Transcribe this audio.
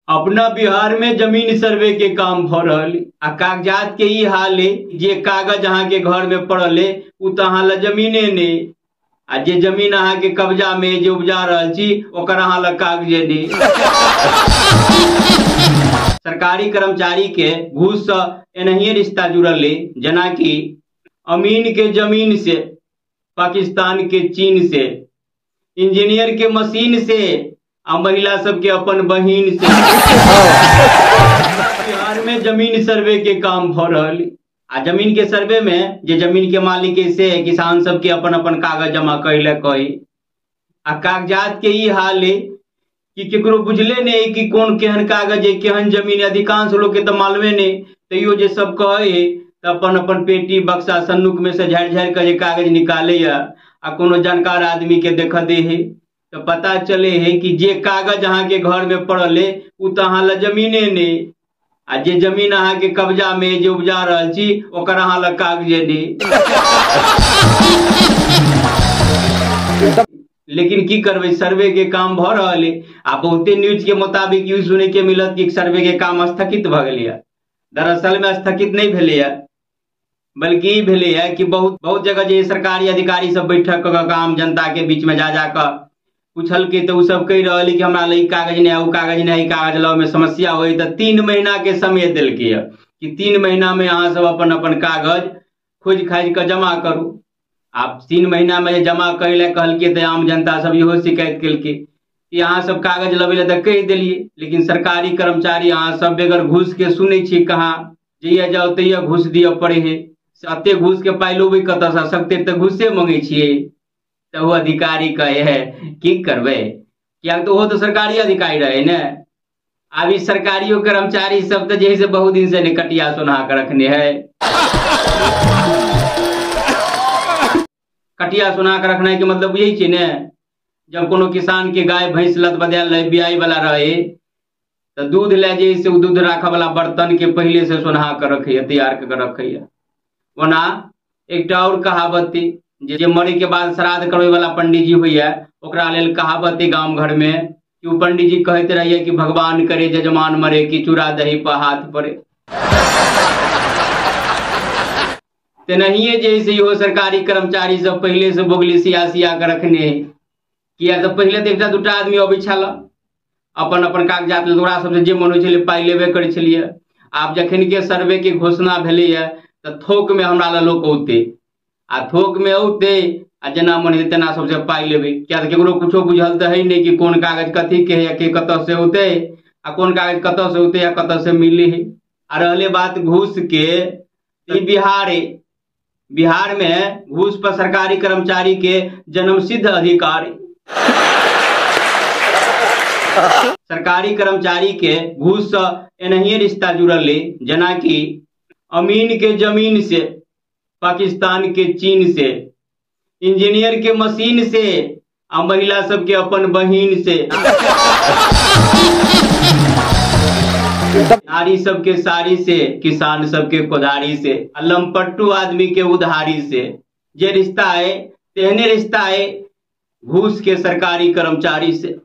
अपना बिहार में जमीन सर्वे के काम भ रहल आ कागजात के ई हाल है, जे कागज अहाँ के घर में पड़ल है उ तो अहाँ ला जमीने ने, आ जे जमीन अहाँ के कब्जा में जे उपजा रहल छी ओकर अहाँ ला कागजे ने। सरकारी कर्मचारी के घूस से एनहिए रिश्ता जुड़ल है, जना कि अमीन के जमीन से, पाकिस्तान के चीन से, इंजीनियर के मशीन से, आ महिला सबके अपन बहिन से। बिहार में जमीन सर्वे के काम भ रहल आ जमीन के सर्वे में जे जमीन के मालिक से किसान सबके अपन अपन कागज जमा कैले कही आ कागजात के ई हाल है कि केकरो बुझले नहीं कि कौन केहन कागज है, केहन जमीन। अधिकांश लोग के तो मालूमे नहीं, तैयो जे सब कहे तो अपन अपन पेटी बक्सा सन्नुक में से झाड़ झाड़ कर जे कागज निकाले आ कोनो जानकार आदमी के देख दे है तो पता चले है कि जे कागज अहाँ के घर में पड़ल है उ तो अहाँ ला जमीने ने, आ जे जमीन अहाँ के कब्जा में जे उपजा रहल छी ओकर अहाँ ला कागजे ने। लेकिन की करबे, सर्वे के काम भ रहल है आ बहुते न्यूज के मुताबिक यू सुने के मिलत कि सर्वे के काम स्थगित भ गेल। दरअसल में स्थगित नहीं भेले, बल्कि ई भेले कि बहुत जगह जे सरकारी अधिकारी सब बैठक क आम जनता के बीच में जा कर पूछल के तो उ सब कह रहे कि हमरा लई कागज नहीं, उ कागज नहीं, कागज लाओ में समस्या हुई तो 3 महीना के समय दिल के कि 3 महीना में अहाँ सब अपन अपन कागज खोज खाज कर जमा करू। आप 3 महीना में जमा करे कहल के तो आम जनता सब इहो शिकायत कल के कि अहाँ सब कागज लबे तो कह दिलिए, लेकिन सरकारी कर्मचारी अहाँ सब बेगर घूस के सुने छी कहाँ, जइया जाओ तैया घूस दिया पड़े है। अते घूस के पाई लोबे कत से सकते तो घूसे मांगे छिए तो वो अधिकारी कहे है की करबे, क्या तो वो तो सरकारी अधिकारी रहे न। अभी सरकारियों कर्मचारी सब तो जैसे बहुत दिन से निकटिया सुना कर रखने है, कटिया सुना कर रखने के मतलब यही चीज न। जब कोनो किसान के गाय भैंस लत बदल रहे बियाई वाला रहे तो दूध ले जाए से दूध राखे वाला बर्तन के पहले से सुना कर रखे, तैयार कर रखे। वना एक और कहावत जे मरे के बाद श्राद्ध करे वाला पंडित जी हुई है ओकरा लेल कहावत गांव घर में कि वो पंडित जी कहते रहिए कि भगवान करे जजमान मरे कि चूड़ा दही पर हाथ पड़े। तेनाहिए जैसे हो सरकारी कर्मचारी सब पहले से बोगली सिया कर रखने है, किया तो पहले तो एक दूटा आदमी अबै छल अपन अपन कागजात ओकरा सबसे जे मन होय पाई लेबे करे छलिए। आब जखन के सर्वे के घोषणा भेलै तो थोक में हमरा ला लोक औते आ थोक में औते आ जना मन हेते तेना सबसे पाई लेबे, क्या तो केकरो कुछो बुझल तो है नहीं कि कौन कागज कथी के है, के कत से होते आ कौन कागज कत से होते या कत से मिले है। आ रहले बात घूस के, बिहार में घूस पर सरकारी कर्मचारी के जन्मसिद्ध अधिकार है। सरकारी कर्मचारी के घूस से एनहिए रिश्ता जुड़ल है, जना कि अमीन के जमीन से, पाकिस्तान के चीन से, इंजीनियर के मशीन से, आ महिला सबके अपन बहिन से, नारी सबके साड़ी से, किसान सबके कोदारी से, लंपट्टू आदमी के उधारी से। जे रिश्ता है तेहने रिश्ता है घूस के सरकारी कर्मचारी से।